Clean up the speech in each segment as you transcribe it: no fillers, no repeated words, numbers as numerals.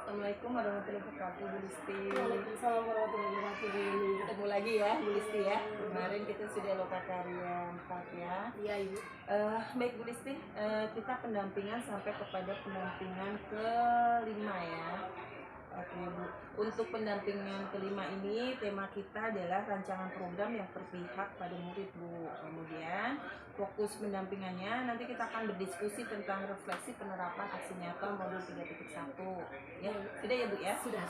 Assalamualaikum warahmatullahi wabarakatuh, Bu Listi. Waalaikumsalam warahmatullahi wabarakatuh. Ketemu lagi ya, Bu Listi ya. Kemarin kita sudah lokakarya 4 ya. Iya, Ibu. Baik Bu Listi, kita pendampingan sampai kepada pendampingan kelima ya. Oke Bu, untuk pendampingan kelima ini tema kita adalah rancangan program yang berpihak pada murid Bu. Kemudian fokus pendampingannya nanti kita akan berdiskusi tentang refleksi penerapan aksi nyata modul 3.1 ya. Sudah ya Bu ya? Sudah.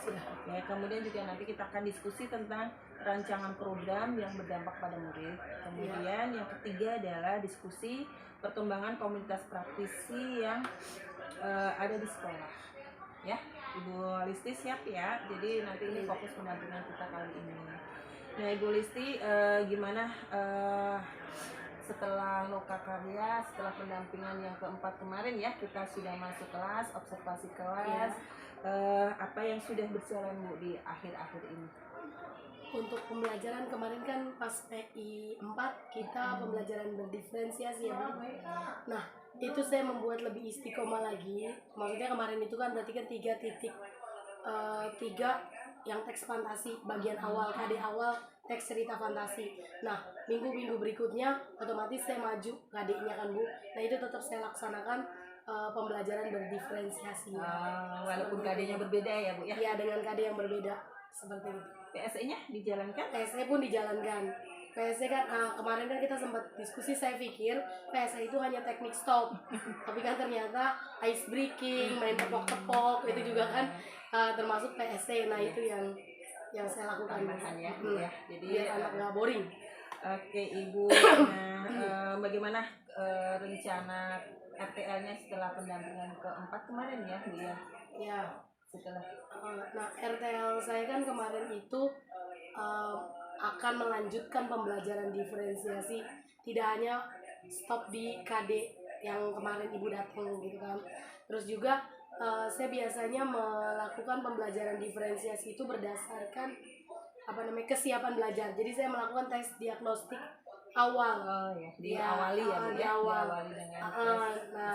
Ya, kemudian juga nanti kita akan diskusi tentang rancangan program yang berdampak pada murid. Kemudian yang ketiga adalah diskusi perkembangan komunitas praktisi yang ada di sekolah. Ya, Ibu Listi siap ya. Jadi nanti ini fokus pendampingan kita kali ini. Nah, Ibu Listi gimana setelah lokakarya, setelah pendampingan yang keempat kemarin ya, kita sudah masuk kelas, observasi kelas. Apa yang sudah berjalan Bu di akhir-akhir ini? Untuk pembelajaran kemarin kan pas PI 4 kita pembelajaran berdiferensiasi ya, Bu. Nah, itu saya membuat lebih istiqomah lagi. Maksudnya kemarin itu kan berarti kan 3 yang teks fantasi bagian awal, KD awal teks cerita fantasi. Nah, minggu-minggu berikutnya otomatis saya maju KD-nya kan Bu. Nah, itu tetap saya laksanakan pembelajaran berdiferensiasi. Walaupun KD-nya berbeda ya Bu ya? Iya, dengan KD yang berbeda seperti itu. PSE-nya dijalankan? PSE pun dijalankan. PSE kan kemarin kan kita sempat diskusi, saya pikir PSE itu hanya teknik stop. Tapi kan ternyata ice breaking, main tepok-tepok itu juga kan termasuk PSE. Nah, itu yang saya lakukan ya. Jadi biar anak nggak boring. Oke Ibu, bagaimana rencana RTL-nya setelah pendampingan keempat kemarin ya Bu ya? Ya. Setelah nah, RTL saya kan kemarin itu akan melanjutkan pembelajaran diferensiasi, tidak hanya stop di KD yang kemarin Ibu datang gitu kan. Terus juga saya biasanya melakukan pembelajaran diferensiasi itu berdasarkan kesiapan belajar. Jadi saya melakukan tes diagnostik awal. Diawali dengan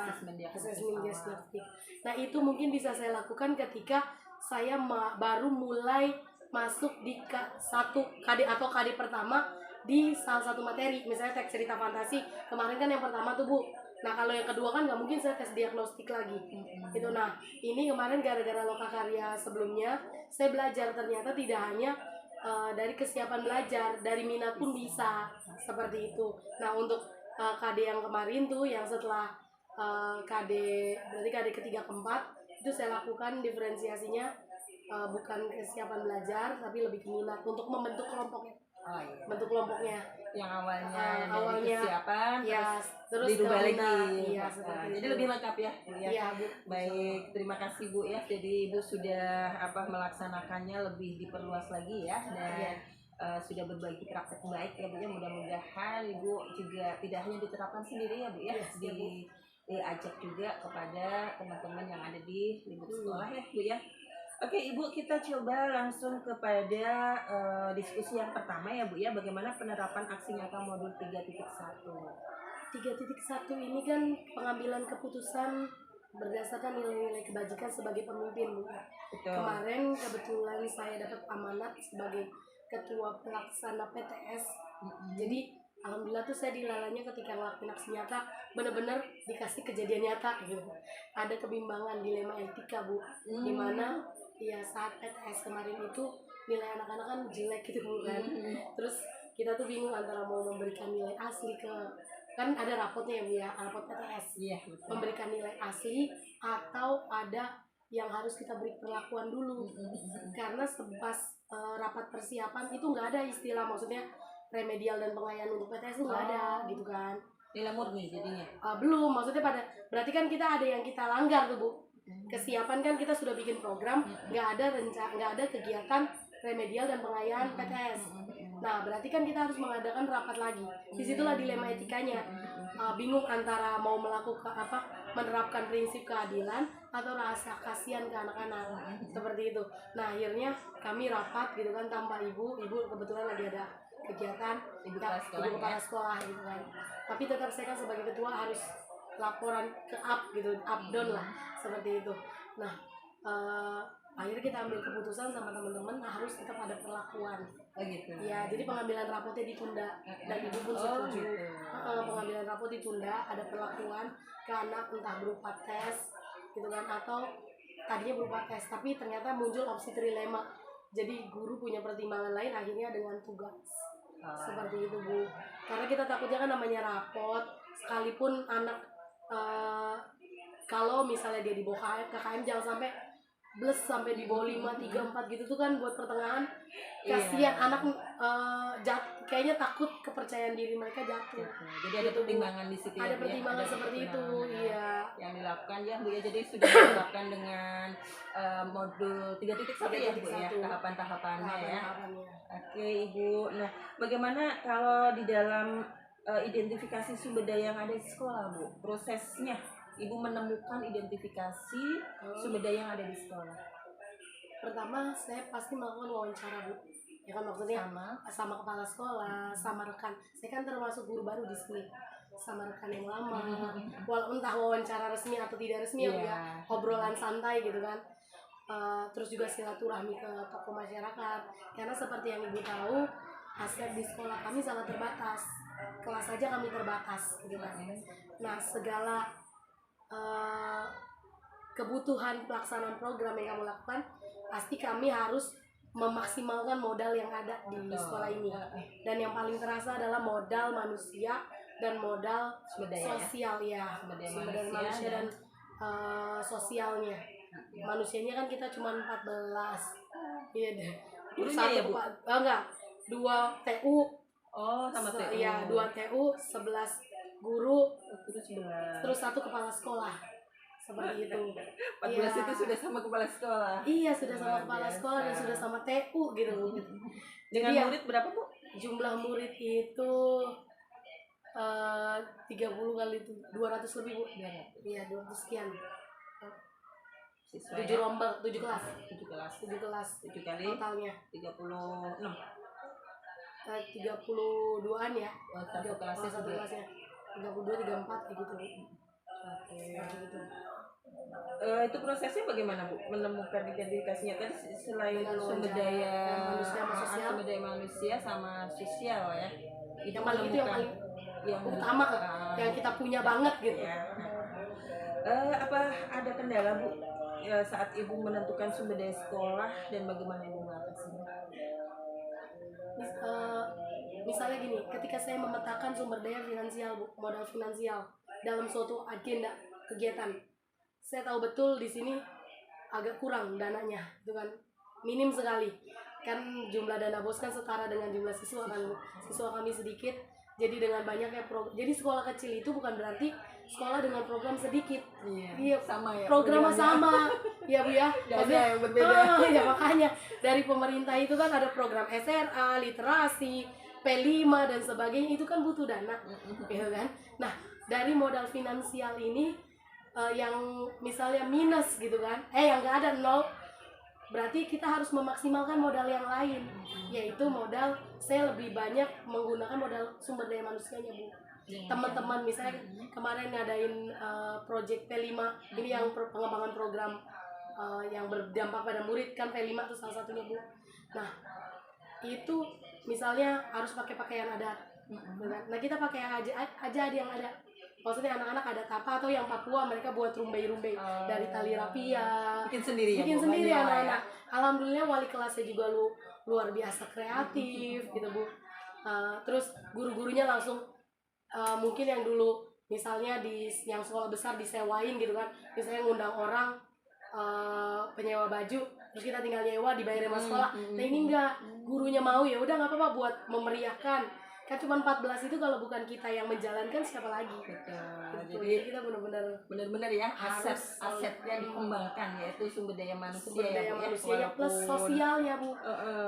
asesmen diagnostik. Nah, itu mungkin bisa saya lakukan ketika saya baru mulai masuk di KD atau KD pertama di salah satu materi, misalnya teks cerita fantasi. Kemarin kan yang pertama tuh Bu. Nah, kalau yang kedua kan nggak mungkin saya tes diagnostik lagi. Itu. Nah, ini kemarin gara-gara lokakarya sebelumnya saya belajar ternyata tidak hanya dari kesiapan belajar, dari minat pun bisa seperti itu. Nah, untuk KD yang kemarin tuh yang setelah KD ketiga keempat itu saya lakukan diferensiasinya bukan kesiapan belajar tapi lebih ke minat untuk membentuk kelompoknya. Bentuk kelompoknya yang awalnya kesiapan terus dirubah lagi. Jadi lebih lengkap ya Bu ya. Iya, Bu. Baik, terima kasih Bu ya. Jadi Ibu sudah melaksanakannya lebih diperluas lagi ya, dan sudah berbagi praktek baik ya Bu ya. Mudah-mudahan Ibu juga tidak hanya diterapkan sendiri ya Bu ya, diajak juga kepada teman-teman yang ada di lingkup sekolah ya Bu ya. Oke Ibu, kita coba langsung kepada diskusi yang pertama ya Bu ya. Bagaimana penerapan aksi nyata modul 3.1? 3.1 ini kan pengambilan keputusan berdasarkan nilai-nilai kebajikan sebagai pemimpin Bu. Betul. Kemarin kebetulan saya dapat amanat sebagai ketua pelaksana PTS. Jadi alhamdulillah tuh saya dilalanya ketika ngelakuin aksi nyata benar-benar dikasih kejadian nyata gitu. Ada kebimbangan dilema etika Bu, dimana ya saat PTS kemarin itu nilai anak-anak kan jelek gitu Bu kan. Terus kita tuh bingung antara mau memberikan nilai asli kan ada rapotnya ya Bu ya, rapot PTS. Iya, memberikan nilai asli atau ada yang harus kita beri perlakuan dulu. Karena pas rapat persiapan itu nggak ada istilah, maksudnya remedial dan pengayaan untuk PTS itu nggak ada gitu kan. Nilai murni jadinya? Belum, maksudnya berarti kan kita ada yang kita langgar tuh Bu. Kesiapan kan kita sudah bikin program, nggak ada kegiatan remedial dan pengayaan PTS. Nah, berarti kan kita harus mengadakan rapat lagi. Disitulah dilema etikanya. Bingung antara mau menerapkan prinsip keadilan atau rasa kasihan ke anak-anak seperti itu. Nah, akhirnya kami rapat gitu kan tanpa ibu kebetulan lagi ada kegiatan ibu kepala sekolah gitu kan. Tapi tetap saya kan sebagai ketua harus laporan ke up gitu, up down lah seperti itu. Nah, akhirnya kita ambil keputusan sama teman-teman harus tetap ada perlakuan. gitu. Ya, jadi pengambilan rapotnya ditunda dan ibu pun setuju. Gitu. Pengambilan rapot ditunda, ada perlakuan ke anak entah berupa tes gitu kan, atau tadinya berupa tes tapi ternyata muncul opsi trilema. Jadi guru punya pertimbangan lain akhirnya dengan tugas. Seperti itu Bu. Karena kita takutnya kan namanya rapot, sekalipun anak kalau misalnya dia di bawah KKM jangan sampai plus sampai di bawah 5, 3, 4 gitu tuh kan buat pertengahan kasihan anak kayaknya takut kepercayaan diri mereka jatuh. Jadi ada pertimbangan di situ. Ada pertimbangan seperti itu, iya. Yang dilakukan ya Bu ya. Jadi sudah dilakukan dengan modul 3.1 ya Bu ya, tahapan-tahapannya ya. Oke Ibu. Nah, bagaimana kalau di dalam identifikasi sumber daya yang ada di sekolah Bu? Prosesnya Ibu menemukan identifikasi sumber daya yang ada di sekolah. Pertama, saya pasti melakukan wawancara Bu. Ya kan maksudnya sama kepala sekolah, sama rekan. Saya kan termasuk guru baru di sini. Sama rekan yang lama. Walaupun entah wawancara resmi atau tidak resmi ya, obrolan santai gitu kan. Terus juga silaturahmi ke tokoh masyarakat. Karena seperti yang Ibu tahu, aset di sekolah kami sangat terbatas. Kelas saja kami terbatas gitu kan. Nah, segala kebutuhan pelaksanaan program yang kamu lakukan pasti kami harus memaksimalkan modal yang ada di sekolah ini. Dan yang paling terasa adalah modal manusia dan modal sosial ya, sumber daya manusia dan sosialnya. Manusianya kan kita cuma 14. Iya deh. Gurunya ya Bu? Enggak, 2 TU. Sama TU. Iya, 2 TU, 11 guru, terus 1 kepala sekolah. Seperti itu. 14 itu sudah sama kepala sekolah. Iya, sudah sama kepala sekolah dan sudah sama TU gitu. Dengan murid berapa Bu? Jumlah murid itu 30 kali itu 200 lebih Bu. Iya, 200 sekian. 7 rombel, 7 kelas. 7 kali totalnya 36. 32-an ya. Satu kelasnya 32, 34 kayak gitu. Oke. Itu prosesnya bagaimana Bu? Menemukan identifikasinya tadi selain sumber daya manusia sama sosial ya. Itu itu yang utama yang kita punya banget gitu. Ya. Apa ada kendala Bu saat Ibu menentukan sumber daya sekolah dan bagaimana Ibu mengatasinya? Misalnya gini, ketika saya memetakan sumber daya finansial Bu, modal finansial dalam suatu agenda kegiatan, saya tahu betul di sini agak kurang dananya, itu kan minim sekali. Kan jumlah dana BOS kan setara dengan jumlah siswa kan, siswa kami sedikit. Jadi dengan banyaknya jadi sekolah kecil itu bukan berarti sekolah dengan program sedikit. Iya, sama ya. Programnya sama. Ya Bu ya. Maksudnya yang berbeda. Ya makanya dari pemerintah itu kan ada program SRA, literasi, P5 dan sebagainya, itu kan butuh dana. Ya kan? Nah, dari modal finansial ini yang misalnya minus gitu kan. Yang enggak ada 0, berarti kita harus memaksimalkan modal yang lain, yaitu modal saya lebih banyak menggunakan modal sumber daya manusianya Bu. Teman-teman misalnya kemarin ngadain project P5 ini yang pengembangan program yang berdampak pada murid kan, P5 itu salah satunya Bu. Nah itu misalnya harus pakai pakaian adat, nah kita pakai aja yang ada. Maksudnya anak-anak ada tapa atau yang Papua mereka buat rumbai-rumbai dari tali rapia. Bikin sendiri anak-anak. Alhamdulillah wali kelasnya juga luar biasa kreatif gitu Bu. Terus guru-gurunya langsung mungkin yang dulu misalnya yang sekolah besar disewain gitu kan. Misalnya ngundang orang penyewa baju, terus kita tinggal nyewa dibayarin sama sekolah. Nah ini enggak, gurunya mau ya udah nggak apa-apa buat memeriahkan. Kan cuma 14 itu kalau bukan kita yang menjalankan siapa lagi? Betul. Jadi kita benar-benar ya asetnya dikembangkan, yaitu sumber daya manusia plus sosialnya Bu.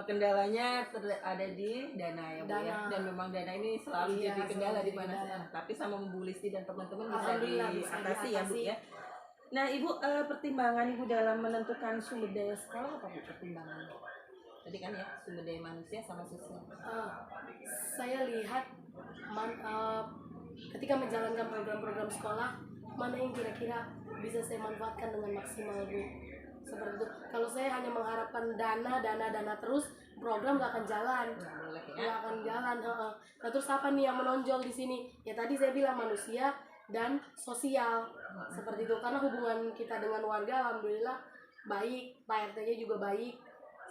Kendalanya ada di dana ya Bu ya. Dan memang dana ini selalu jadi kendala di mana saja. Tapi sama Bu Listi dan teman-teman bisa diatasi ya Bu ya. Nah Ibu, pertimbangan Ibu dalam menentukan sumber daya sekolah apa Bu pertimbangannya? Tadi kan ya sumber daya manusia sama sosial. Saya lihat ketika menjalankan program-program sekolah, mana yang kira-kira bisa saya manfaatkan dengan maksimal Bu. seperti itu. Kalau saya hanya mengharapkan dana terus, program gak akan jalan, Nggak boleh ya. nggak akan jalan. Heeh. Nah terus apa nih yang menonjol di sini? Ya tadi saya bilang manusia dan sosial seperti itu. Karena hubungan kita dengan warga alhamdulillah baik, Pak RT-nya juga baik.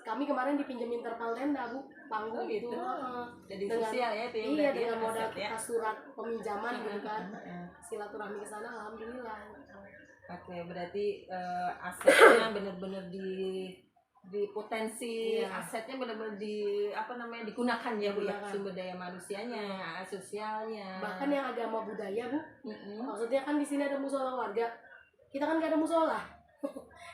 Kami kemarin dipinjemin terpal tenda Bu, panggung Oh, gitu. gitu. Heeh. Jadi Dengan- sosial ya itu ya, Iya, berarti dengan ya, modal aset ya. kita surat peminjaman gitu kan. Heeh. Silaturahmi ke sana alhamdulillah. Oke, berarti asetnya benar-benar di potensi Iya. asetnya benar-benar di apa namanya digunakan ya Bu ya, Digunakan. sumber daya manusianya, sosialnya. Bahkan yang agama budaya Bu, Mm-mm. maksudnya kan di sini ada musola warga. Kita kan nggak ada musola.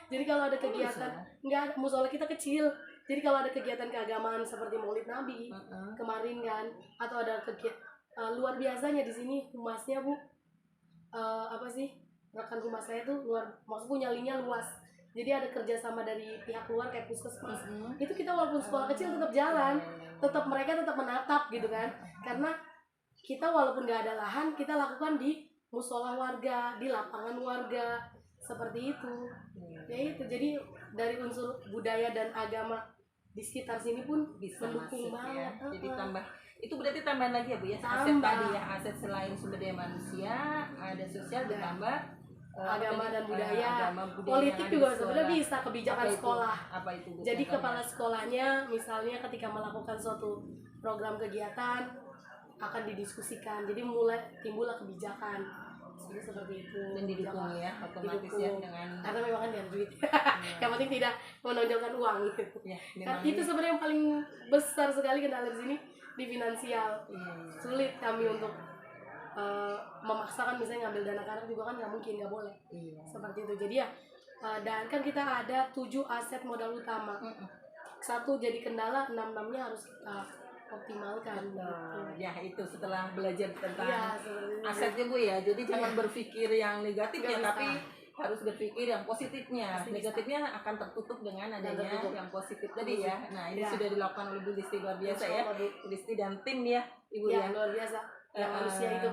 Jadi kalau ada kegiatan, nggak ada musola, kita kecil. Jadi kalau ada kegiatan keagamaan seperti Maulid Nabi Heeh. kemarin kan, atau ada kegiatan luar biasanya di sini humasnya Bu, apa sih, rekan humas saya tuh maksudnya nyalinya luas. Jadi ada kerjasama dari pihak luar kayak puskesmas. Mm-mm. Itu kita walaupun sekolah kecil tetap jalan, tetap mereka tetap menatap gitu kan. Karena kita walaupun nggak ada lahan, kita lakukan di musola warga, di lapangan warga, seperti itu. Ya itu, jadi dari unsur budaya dan agama di sekitar sini pun Bisa mendukung masuk ya. banget. Jadi tambah itu berarti tambahan lagi ya Bu ya, aset Tambah. tadi ya, aset selain sumber daya manusia, ada sosial Ya. ditambah Agama apa dan tadi? budaya. Agama, budaya Politik yang ada juga di sebenarnya sekolah. bisa, kebijakan Apa itu? sekolah. Apa itu Bu? Jadi Contohnya? kepala sekolahnya misalnya ketika melakukan suatu program kegiatan akan didiskusikan. Jadi mulai timbullah kebijakan. Jadi seperti itu. Dan didukung Kebijakan. ya, otomatis ya Didukung. dengan Karena memang kan ada duit. Yang penting tidak menonjolkan uang gitu. ya, Kan memang itu sebenarnya yang paling besar sekali kendala di sini di finansial. iya. Sulit kami untuk memaksakan misalnya ngambil dana karena juga kan nggak mungkin, nggak boleh Iya. seperti itu. Jadi ya dan kan kita ada 7 aset modal utama. Mm-mm. Satu jadi kendala, 6-6-nya harus kita optimalkan. Ya itu setelah belajar tentang Iya, seperti itu. asetnya Bu ya. Jadi jangan berpikir yang negatif Nggak ya, bisa. tapi harus berpikir yang positifnya. Pasti bisa. Negatifnya akan tertutup dengan adanya tertutup. yang positif tadi ya. Nah ini Ya. sudah dilakukan oleh Bu Listi luar biasa ya. Insya Allah, Bu. Bu Listi dan tim ya Ibu Ya, ya. luar biasa. Yang manusia itu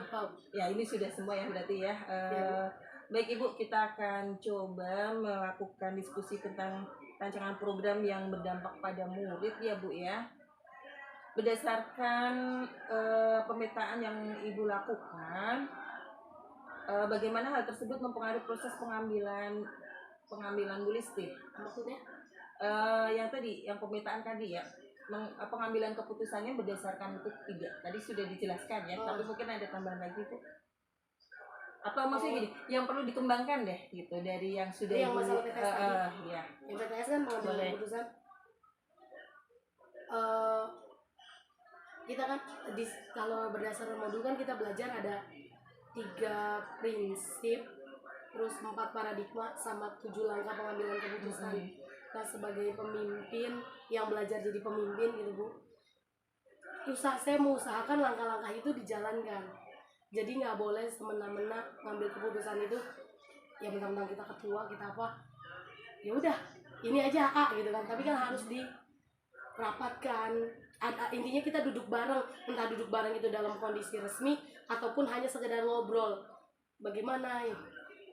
Ya ini sudah semua ya berarti ya. Ya, Baik Ibu, kita akan coba melakukan diskusi tentang rancangan program yang berdampak pada murid ya Bu ya. Berdasarkan pemetaan yang Ibu lakukan, bagaimana hal tersebut mempengaruhi proses pengambilan Bu Listi? maksudnya Yang tadi, yang pemetaan tadi ya, pengambilan keputusannya berdasarkan itu tidak. Tadi sudah dijelaskan ya, tapi mungkin ada tambahan lagi tuh. Atau maksudnya gini, yang perlu dikembangkan deh gitu dari yang sudah Yang Ibu, masalah PTS tadi. ya. yang PTS kan mengambil Boleh. keputusan. Kita kan kalau berdasarkan modul kan kita belajar ada 3 prinsip, terus 4 paradigma sama 7 langkah pengambilan keputusan. Nah sebagai pemimpin yang belajar jadi pemimpin gitu Bu, saya mengusahakan langkah-langkah itu dijalankan. Jadi nggak boleh semena-mena ngambil keputusan itu ya mentang-mentang kita ketua kita apa ya udah ini aja gitu kan, tapi kan harus dirapatkan. Intinya kita duduk bareng, entah duduk bareng itu dalam kondisi resmi ataupun hanya sekedar ngobrol bagaimana ya.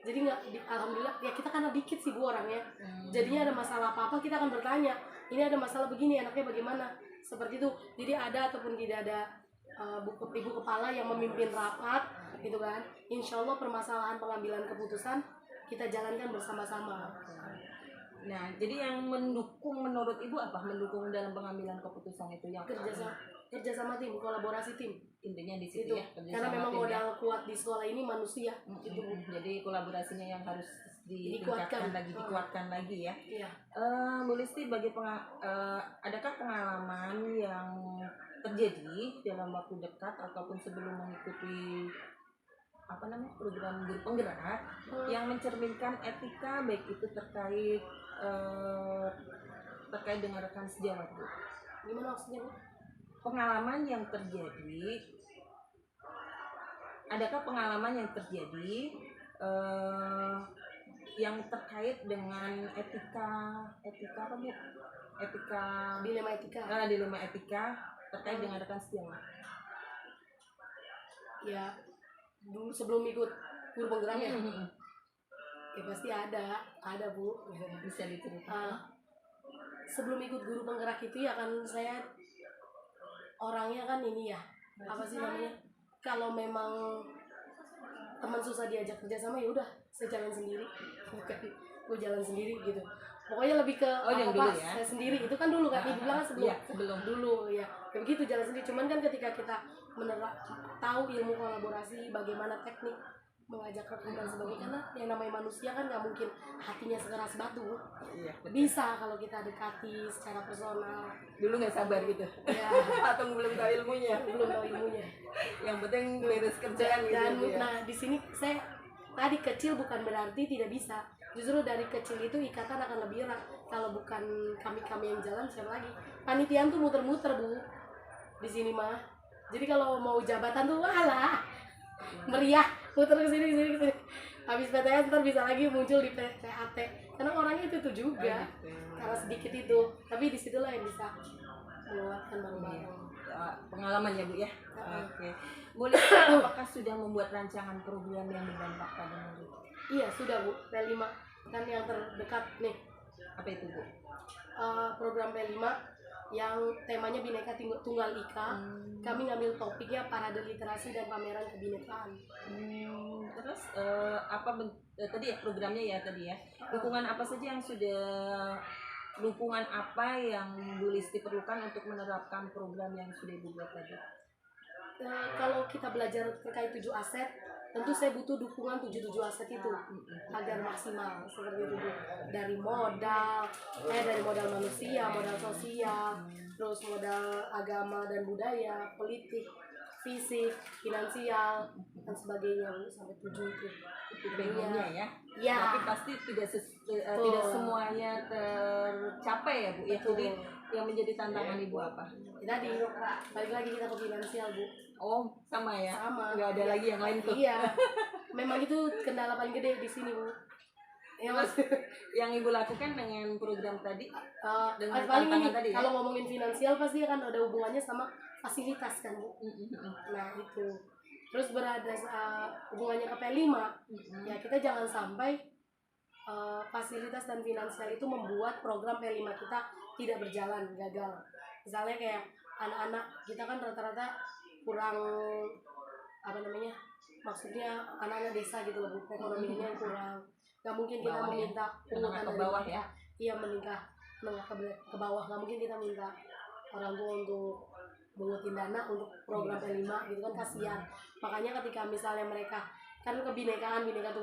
Jadi alhamdulillah ya kita karena dikit sih Bu orangnya, jadinya ada masalah apa-apa kita akan bertanya, ini ada masalah begini enaknya bagaimana, seperti itu. Jadi ada ataupun tidak ada ibu kepala yang memimpin rapat gitu kan, insya Allah permasalahan pengambilan keputusan kita jalankan bersama-sama. Nah, jadi yang mendukung menurut Ibu apa? Mendukung dalam pengambilan keputusan itu yang kerjasama tim, kolaborasi tim, intinya di situ itu ya. karena memang tim, modal kuat di sekolah ini manusia gitu. Jadi kolaborasinya yang harus Dikuatkan. dikuatkan lagi ya. Iya. Bu Listi, adakah pengalaman yang terjadi dalam waktu dekat ataupun sebelum mengikuti program guru penggerak yang mencerminkan etika baik itu terkait dengan rekan sejawat Bu? Gimana maksudnya Bu? Pengalaman yang terjadi, adakah pengalaman yang terjadi yang terkait dengan etika apa Bu? Dilema etika terkait dengan rekan sejawat? Ya dulu sebelum ikut guru penggerak ya, Ya pasti ada Bu. Bisa diceritain. Sebelum ikut guru penggerak itu ya kan saya orangnya kan ini ya, apa sih namanya, kalau memang teman susah diajak kerja sama ya udah saya jalan sendiri, bukan gue jalan sendiri gitu. Pokoknya lebih ke yang dulu ya? saya sendiri itu kan dulu kan ibu bilang kan sebelum Iya, sebelum dulu ya kayak begitu jalan sendiri. Cuman kan ketika kita tahu ilmu kolaborasi, bagaimana teknik mengajak rekan dan sebagainya, karena yang namanya manusia kan nggak mungkin hatinya sekeras batu. iya, betul. Bisa kalau kita dekati secara personal. Dulu nggak sabar gitu Ya, atau belum tahu ilmunya. belum tahu ilmunya. Yang penting beres kerjaan Dan gitu ya. nah di sini saya tadi kecil bukan berarti tidak bisa. Justru dari kecil itu ikatan akan lebih erat. Kalau bukan kami yang jalan, siapa lagi? Panitian tuh muter-muter Bu di sini mah. Jadi kalau mau jabatan tuh walah meriah, muter ke sini. Habis PTS ntar bisa lagi muncul di PAT. Karena orangnya itu juga. Karena sedikit itu. Tapi disitulah yang bisa menguatkan bareng-bareng. Pengalaman ya Bu ya. Oke. Boleh apakah sudah membuat rancangan program yang berdampak pada murid? Iya sudah Bu, P5 kan yang terdekat nih. Apa itu Bu? Program P5 yang temanya Bhinneka Tunggal Ika. Kami ngambil topiknya parade literasi dan pameran kebinekaan. Terus tadi ya programnya ya tadi ya. Dukungan apa saja yang dukungan apa yang Bu Listi perlukan untuk menerapkan program yang sudah Ibu buat tadi? Kalau kita belajar terkait 7 aset, tentu saya butuh dukungan 7 aset itu agar maksimal seperti itu Bu. Dari modal manusia, modal sosial, terus modal agama dan budaya, politik, fisik, finansial dan sebagainya Bu, sampai 7 itu. Pengennya ya. Ya. Tapi pasti tidak semuanya tercapai ya Bu. Ya, jadi yang menjadi tantangan Ibu apa? Tadi balik lagi kita ke finansial Bu. Oh sama ya. Sama. Nggak ada lagi yang lain tuh. Iya. Memang itu kendala paling gede di sini Bu. Ya, Mas. Yang Ibu lakukan dengan program tadi dengan paling tantangan ini tadi ya? kalau ngomongin finansial pasti akan ada hubungannya sama fasilitas kan Bu. Nah itu. Terus hubungannya ke P5 ya kita jangan sampai fasilitas dan finansial itu membuat program P5 kita tidak berjalan, gagal. Misalnya kayak anak-anak kita kan rata-rata kurang maksudnya anak-anak desa gitu loh Bu, ekonominya kurang. Gak mungkin kita meminta pungutan ke bawah ya. Iya, meningkat ke bawah. Gak mungkin kita minta orang tua untuk mengutin dana untuk program P5 gitu kan, kasihan. Makanya ketika misalnya mereka kan kebinekaan Tunggal